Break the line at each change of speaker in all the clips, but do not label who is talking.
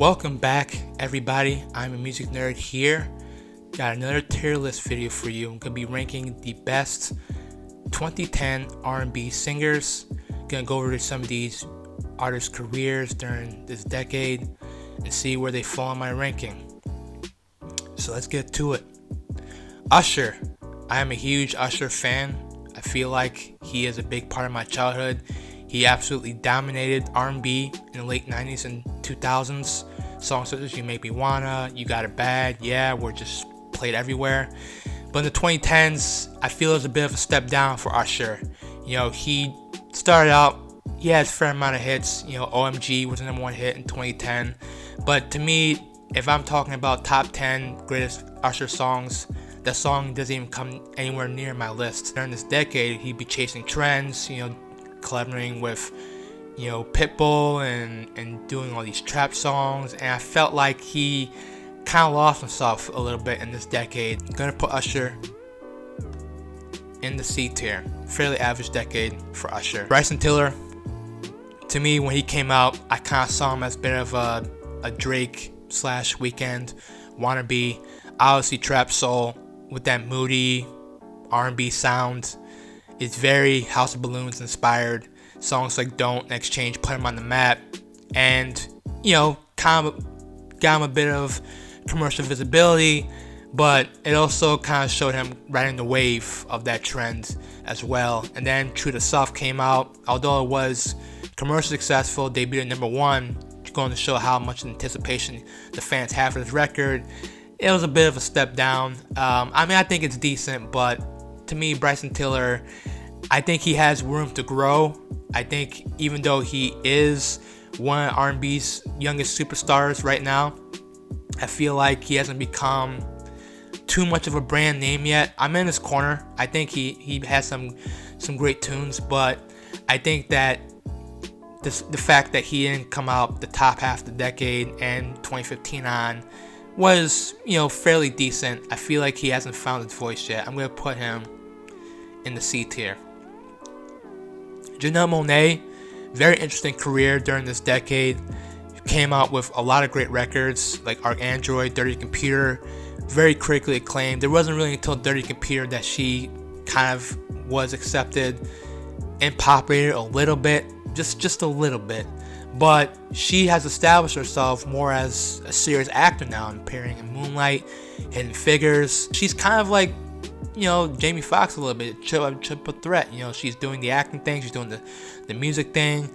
Welcome back, everybody. I'm a music nerd here. Got another tier list video for you. I'm gonna be ranking the best 2010 R&B singers. Gonna go over some of these artists' careers during this decade and see where they fall in my ranking. So let's get to it. Usher. I am a huge Usher fan. I feel like he is a big part of my childhood. He absolutely dominated R&B in the late 90s and 2000s. Songs such as You Make Me Wanna, You Got It Bad, yeah, were just played everywhere. But in the 2010s, I feel it was a bit of a step down for Usher. He started out, he had a fair amount of hits. OMG was the number one hit in 2010. But to me, if I'm talking about top 10 greatest Usher songs, that song doesn't even come anywhere near my list. During this decade, he'd be chasing trends, collaborating with Pitbull and doing all these trap songs, and I felt like he kind of lost himself a little bit in this decade. I'm gonna put Usher in the C tier. Fairly average decade for Usher. Bryson Tiller, to me, when he came out, I kind of saw him as a bit of a Drake / Weeknd wannabe. Obviously trap soul with that moody R&B sound. It's very House of Balloons inspired. Songs like Don't and Exchange put him on the map, and kind of got him a bit of commercial visibility, but it also kind of showed him riding the wave of that trend as well. And then True to Self came out. Although it was commercially successful, debuted at number one, going to show how much anticipation the fans have for this record. It was a bit of a step down. I think it's decent, but to me, Bryson Tiller, I think he has room to grow. I think even though he is one of R&B's youngest superstars right now, I feel like he hasn't become too much of a brand name yet. I'm in his corner. I think he has some great tunes, but I think that the fact that he didn't come out the top half of the decade and 2015 on was fairly decent. I feel like he hasn't found his voice yet. I'm gonna put him in the C tier. Janelle Monae, very interesting career during this decade. Came out with a lot of great records like Android, Dirty Computer, very critically acclaimed. It wasn't really until Dirty Computer that she kind of was accepted and populated a little bit, just a little bit. But she has established herself more as a serious actor now, appearing in Moonlight, Hidden Figures. She's kind of like Jamie Foxx a little bit, triple threat. She's doing the acting thing, she's doing the music thing,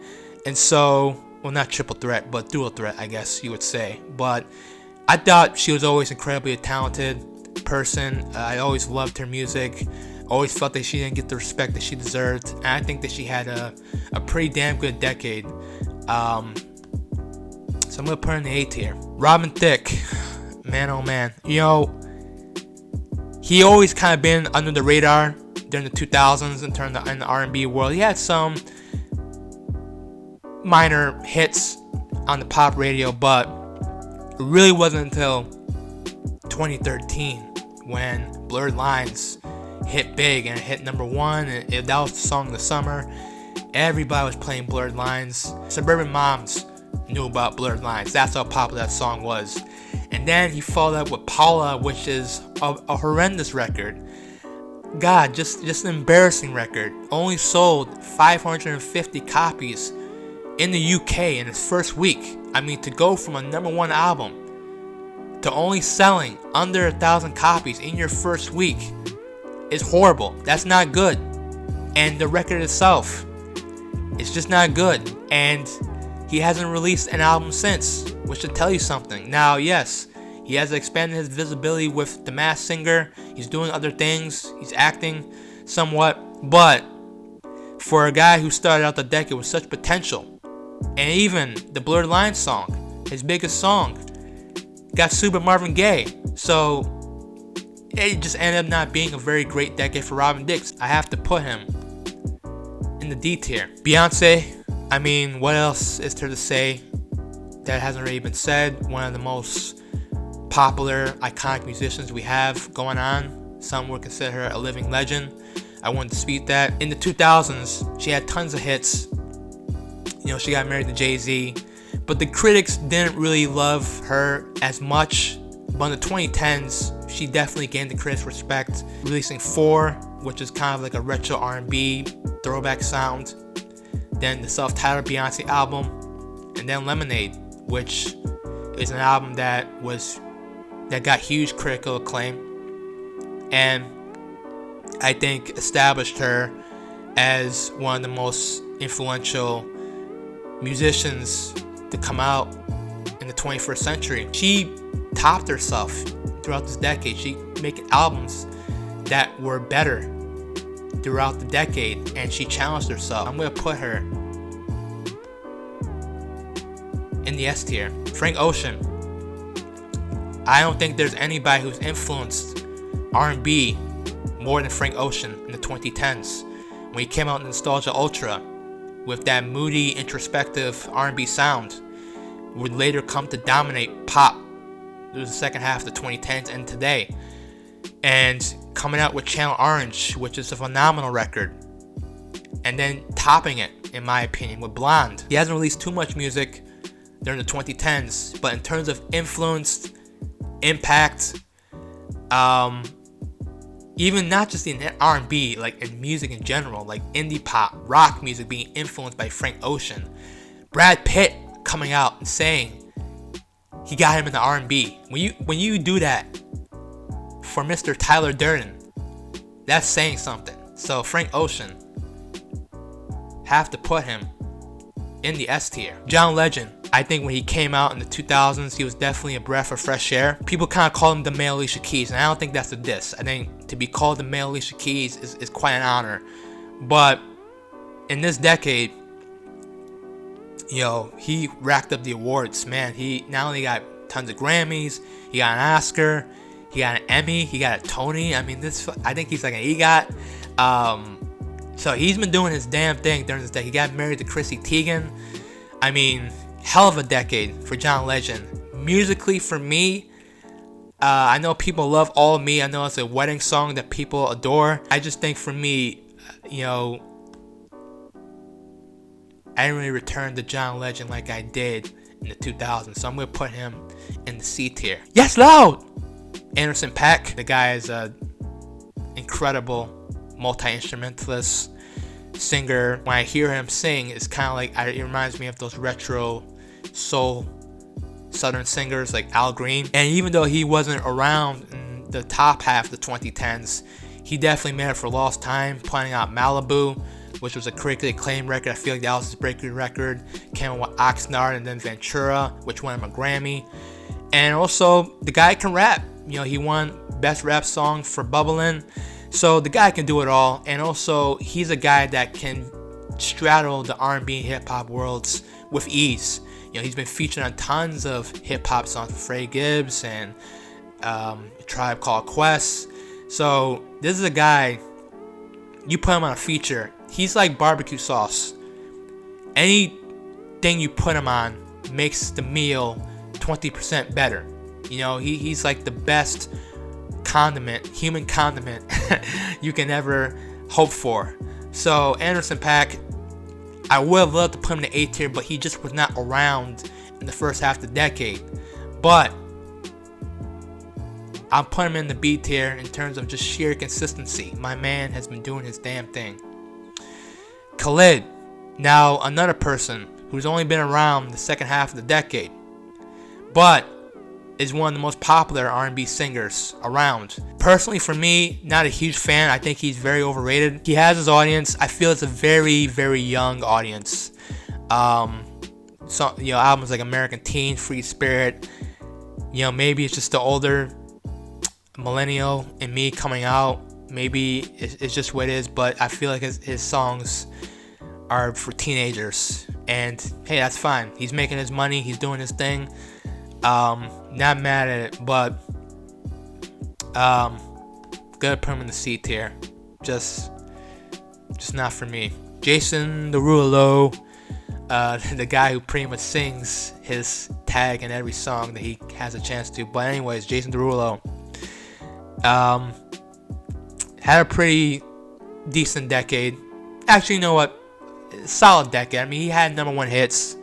and so, well, not triple threat, but dual threat, I guess you would say. But I thought she was always incredibly a talented person. I always loved her music. Always felt that she didn't get the respect that she deserved, and I think that she had a pretty damn good decade. So I'm gonna put her in the A tier. Robin Thicke, man, oh man, he always kind of been under the radar during the 2000s in terms of in the R&B world. He had some minor hits on the pop radio, but it really wasn't until 2013 when Blurred Lines hit big and it hit number one, and that was the song of the summer. Everybody was playing Blurred Lines. Suburban moms knew about Blurred Lines. That's how popular that song was. And then he followed up with Paula, which is a horrendous record. God, just an embarrassing record. Only sold 550 copies in the UK in its first week. To go from a number one album to only selling under 1,000 copies in your first week is horrible. That's not good. And the record itself, it's just not good. And he hasn't released an album since, which should tell you something. Now, yes, he has expanded his visibility with The Masked Singer. He's doing other things. He's acting somewhat. But for a guy who started out the decade with such potential, and even the Blurred Lines song, his biggest song, got sued by Marvin Gaye. So it just ended up not being a very great decade for Robin Thicke. I have to put him in the D tier. Beyonce, what else is there to say that hasn't already been said? One of the most popular, iconic musicians we have going on. Some would consider her a living legend. I wouldn't dispute that. In the 2000s, she had tons of hits. She got married to Jay-Z, but the critics didn't really love her as much. But in the 2010s, she definitely gained the critics' respect, releasing 4, which is kind of like a retro R&B throwback sound. Then the self-titled Beyonce album, and then Lemonade, which is an album that got huge critical acclaim, and I think established her as one of the most influential musicians to come out in the 21st century. She topped herself throughout this decade. She making albums that were better throughout the decade, and she challenged herself. I'm gonna put her in the S tier. Frank Ocean. I don't think there's anybody who's influenced R&B more than Frank Ocean in the 2010s. When he came out in Nostalgia Ultra with that moody, introspective R&B sound, would later come to dominate pop through the second half of the 2010s and today. And coming out with Channel Orange, which is a phenomenal record, and then topping it, in my opinion, with Blonde. He hasn't released too much music during the 2010s, but in terms of influence, impact, even not just in R&B, like in music in general, like indie pop, rock music being influenced by Frank Ocean. Brad Pitt coming out and saying he got him in the R&B. When you do that for Mr. Tyler Durden, that's saying something. So Frank Ocean, have to put him in the S tier. John Legend. I think when he came out in the 2000s, he was definitely a breath of fresh air. People kind of call him the male Alicia Keys, and I don't think that's a diss. I think to be called the male Alicia Keys is quite an honor. But in this decade, he racked up the awards, man. He not only got tons of Grammys, he got an Oscar, he got an Emmy, he got a Tony. I mean, I think he's like an EGOT. So he's been doing his damn thing during this decade. He got married to Chrissy Teigen. I mean, hell of a decade for John Legend. Musically, for me, I know people love All of Me. I know it's a wedding song that people adore. I just think for me, I didn't really return to John Legend like I did in the 2000s. So I'm going to put him in the C tier. Yes, loud! Anderson .Paak. The guy is an incredible multi-instrumentalist, singer. When I hear him sing, it's kind of like, it reminds me of those retro soul southern singers like Al Green. And even though he wasn't around in the top half of the 2010s, he definitely made it for lost time, putting out Malibu, which was a critically acclaimed record. I feel like that was his breakthrough record. Came out with Oxnard and then Ventura, which won him a Grammy. And also, the guy can rap. He won Best Rap Song for Bubblin'. So the guy can do it all. And also, he's a guy that can straddle the R&B and hip-hop worlds with ease. He's been featured on tons of hip-hop songs with Freddie Gibbs and Tribe Called Quest. So this is a guy, you put him on a feature, he's like barbecue sauce. Anything you put him on makes the meal 20% better. He's like the best condiment, human condiment you can ever hope for. So Anderson .Paak, I would have loved to put him in the A tier, but he just was not around in the first half of the decade. But I'm putting him in the B tier in terms of just sheer consistency. My man has been doing his damn thing. Khalid, now another person who's only been around the second half of the decade, but is one of the most popular R&B singers around. Personally, for me, not a huge fan. I think he's very overrated. He has his audience. I feel it's a very, very young audience. Albums like American Teen, Free Spirit. Maybe it's just the older millennial in me coming out. Maybe it's just what it is. But I feel like his songs are for teenagers. And hey, that's fine. He's making his money. He's doing his thing. Not mad at it, but gonna put him in the C tier. Just not for me. Jason Derulo, the guy who pretty much sings his tag in every song that he has a chance to. But anyways, Jason Derulo had a pretty decent decade. Actually, you know what? Solid decade. I mean, he had #1 hits.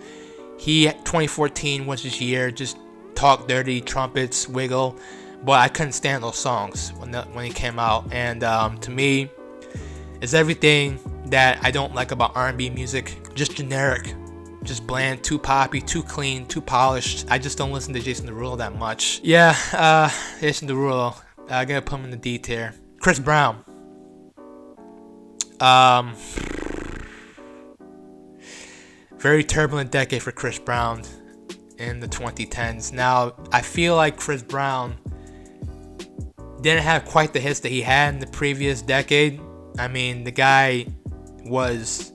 2014 was his year. Just Talk Dirty, Trumpets, Wiggle. But I couldn't stand those songs when he came out. And to me, it's everything that I don't like about R&B music. Just generic, just bland, too poppy, too clean, too polished. I just don't listen to Jason Derulo that much. Yeah, Jason Derulo. I gotta put him in the D tier. Chris Brown. Very turbulent decade for Chris Brown in the 2010s. Now, I feel like Chris Brown didn't have quite the hits that he had in the previous decade. I mean, the guy was,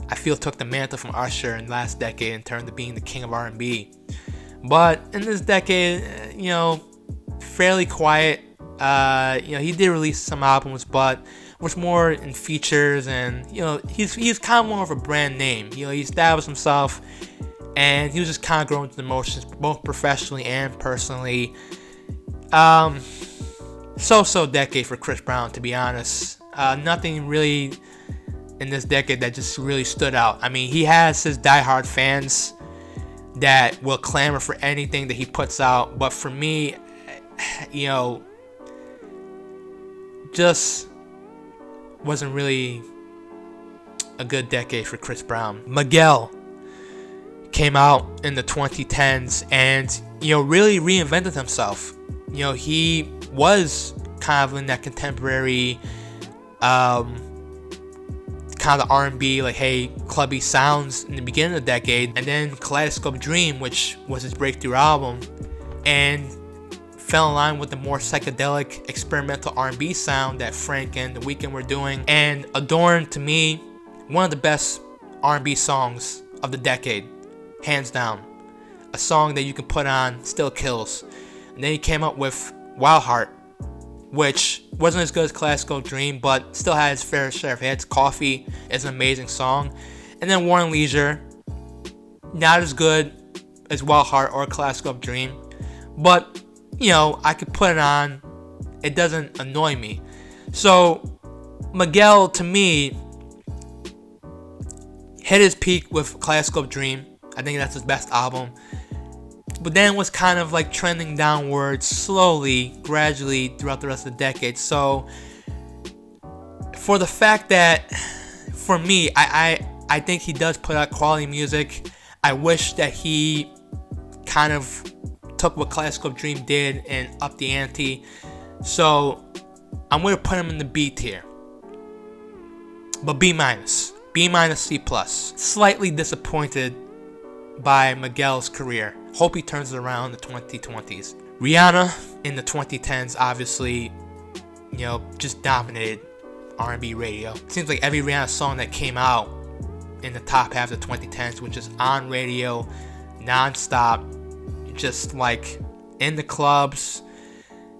I feel, took the mantle from Usher in the last decade in terms of being the king of R&B. But in this decade, fairly quiet. He did release some albums, but was more in features, and he's kind of more of a brand name. He established himself, and he was just kind of growing through the motions, both professionally and personally. So decade for Chris Brown, to be honest. Nothing really in this decade that just really stood out. I mean, he has his diehard fans that will clamor for anything that he puts out, but for me, just wasn't really a good decade for Chris Brown. Miguel came out in the 2010s and really reinvented himself. He was kind of in that contemporary kind of R&B, like, hey, clubby sounds in the beginning of the decade, and then Kaleidoscope Dream, which was his breakthrough album, and fell in line with the more psychedelic experimental R&B sound that Frank and The Weeknd were doing, and adorned, to me, one of the best R&B songs of the decade, hands down. A song that you can put on, still kills. And then he came up with Wild Heart, which wasn't as good as Classical Dream, but still had its fair share of hits. Coffee is an amazing song. And then War and Leisure, not as good as Wild Heart or Classical Dream, but I could put it on. It doesn't annoy me. So Miguel, to me, hit his peak with Classical Dream. I think that's his best album. But then was kind of like trending downwards slowly, gradually throughout the rest of the decade. So for the fact that, for me, I think he does put out quality music. I wish that he kind of took what Classical Dream did and upped the ante. So I'm going to put him in the B tier. But B minus, C plus. Slightly disappointed by Miguel's career. Hope he turns it around in the 2020s. Rihanna in the 2010s, obviously, just dominated R&B radio. It seems like every Rihanna song that came out in the top half of the 2010s, which is on radio, non-stop, just like in the clubs,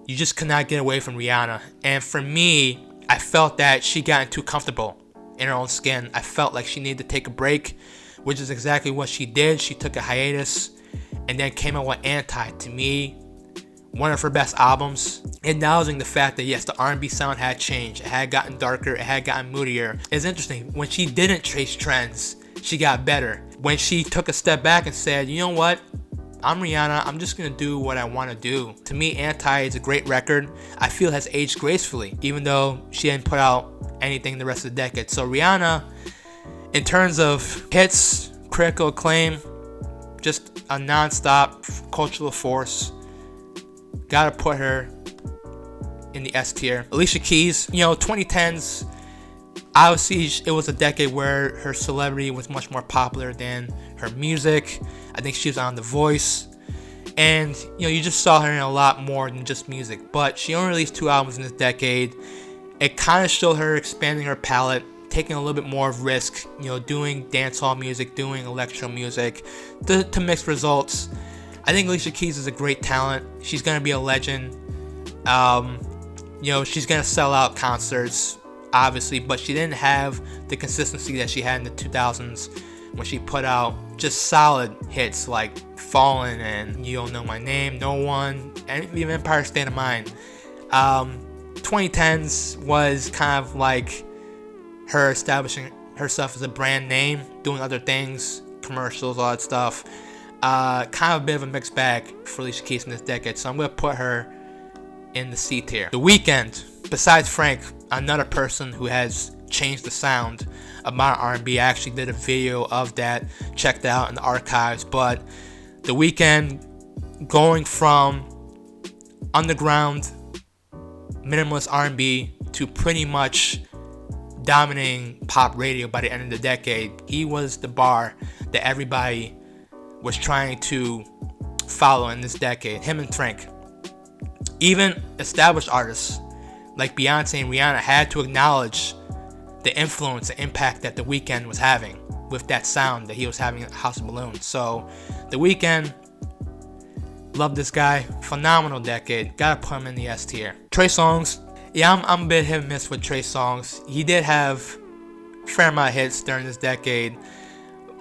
you just could not get away from Rihanna. And for me, I felt that she got too comfortable in her own skin. I felt like she needed to take a break, which is exactly what she did. She took a hiatus and then came out with Anti. To me, one of her best albums, acknowledging the fact that yes, the R&B sound had changed. It had gotten darker, it had gotten moodier. It's interesting, when she didn't chase trends, she got better. When she took a step back and said, you know what, I'm Rihanna, I'm just gonna do what I want to do. To me, Anti is a great record. I feel has aged gracefully, even though she didn't put out anything the rest of the decade. So Rihanna, in terms of hits, critical acclaim, just a non-stop cultural force. Gotta put her in the S tier. Alicia Keys, 2010s, obviously it was a decade where her celebrity was much more popular than her music. I think she was on The Voice. And, you just saw her in a lot more than just music. But she only released 2 albums in this decade. It kind of showed her expanding her palette, taking a little bit more of risk, doing dancehall music, doing electro music, to mixed results. I think Alicia Keys is a great talent. She's going to be a legend. She's going to sell out concerts, obviously, but she didn't have the consistency that she had in the 2000s when she put out just solid hits like Fallen and You Don't Know My Name, No One, and even Empire State of Mind. 2010s was kind of like her establishing herself as a brand name, doing other things, commercials, all that stuff. Kind of a bit of a mixed bag for Alicia Keys in this decade, so I'm gonna put her in the C tier. The Weeknd, besides Frank, another person who has changed the sound of modern R&B. I actually did a video of that, check that out in the archives. But The Weeknd, going from underground minimalist R&B to pretty much dominating pop radio by the end of the decade. He was the bar that everybody was trying to follow in this decade. Him and Frank. Even established artists like Beyonce and Rihanna had to acknowledge the influence and impact that The Weeknd was having with that sound that he was having at House of Balloons. So The Weeknd, love this guy. Phenomenal decade. Gotta put him in the S tier. Trey Songz. Yeah, I'm a bit hit and miss with Trey Songz. He did have a fair amount of hits during this decade.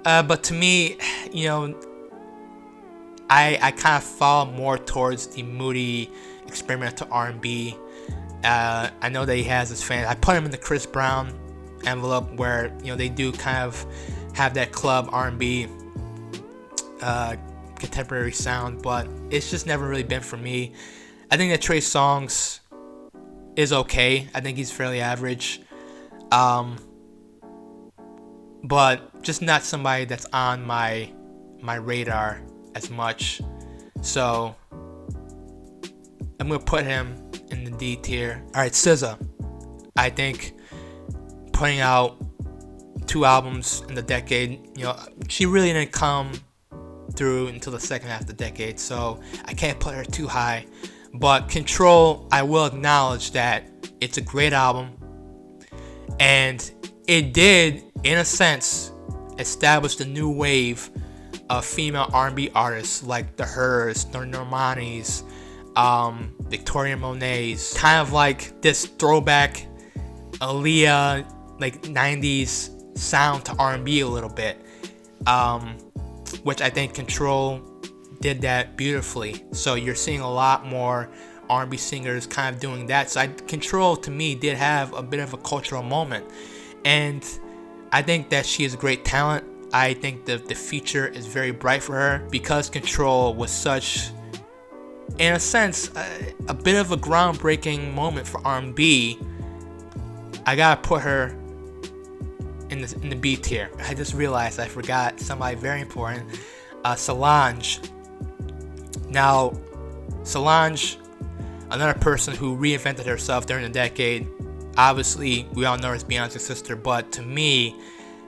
But to me, you know, I kind of fall more towards the moody experimental R&B. I know that he has his fans. I put him in the Chris Brown envelope, where, you know, they do kind of have that club R&B contemporary sound, but it's just never really been for me. I think that Trey Songz is okay. I think he's fairly average, but just not somebody that's on my radar as much. So I'm gonna put him in the D tier. All right, SZA. I think putting out 2 albums in the decade, you know, she really didn't come through until the second half of the decade, so I can't put her too high. But Control, I will acknowledge that it's a great album, and it did, in a sense, establish the new wave of female R&B artists like the Hers, the Normani's, Victoria Monet's, kind of like this throwback Aaliyah, like 90s sound to R&B a little bit, which I think Control did that beautifully. So you're seeing a lot more R&B singers kind of doing that. So Control, to me, did have a bit of a cultural moment, and I think that she is a great talent. I think the future is very bright for her, because Control was such, in a sense, a bit of a groundbreaking moment for R&B. I gotta put her in the B tier. I just realized I forgot somebody very important, Solange. Now, Solange, another person who reinvented herself during the decade. Obviously, we all know her as Beyonce's sister, but to me,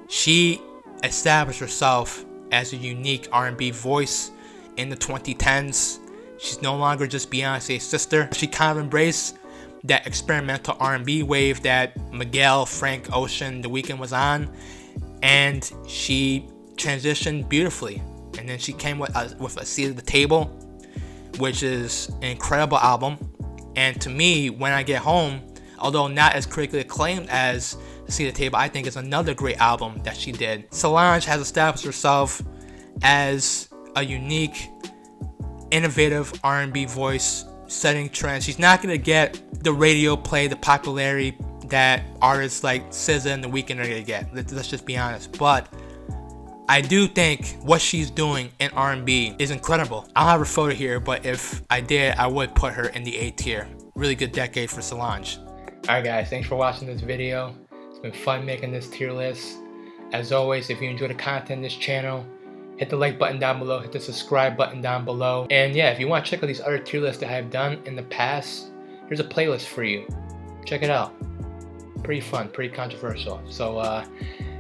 she established herself as a unique R&B voice in the 2010s. She's no longer just Beyonce's sister. She kind of embraced that experimental R&B wave that Miguel, Frank Ocean, The Weeknd was on, and she transitioned beautifully. And then she came with a Seat at the Table, which is an incredible album. And to me, When I Get Home, although not as critically acclaimed as Seat at the Table, I think is another great album that she did. Solange has established herself as a unique, innovative R&B voice, setting trends. She's not going to get the radio play, the popularity that artists like SZA and The Weeknd are going to get. Let's just be honest. But I do think what she's doing in R&B is incredible. I don't have her photo here, but if I did, I would put her in the A tier. Really good decade for Solange. Alright guys, thanks for watching this video. It's been fun making this tier list. As always, if you enjoy the content of this channel, hit the like button down below, hit the subscribe button down below. And yeah, if you want to check out these other tier lists that I have done in the past, here's a playlist for you. Check it out. Pretty fun, pretty controversial. So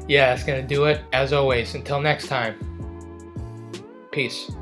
yeah, that's gonna do it. As always, until next time, peace.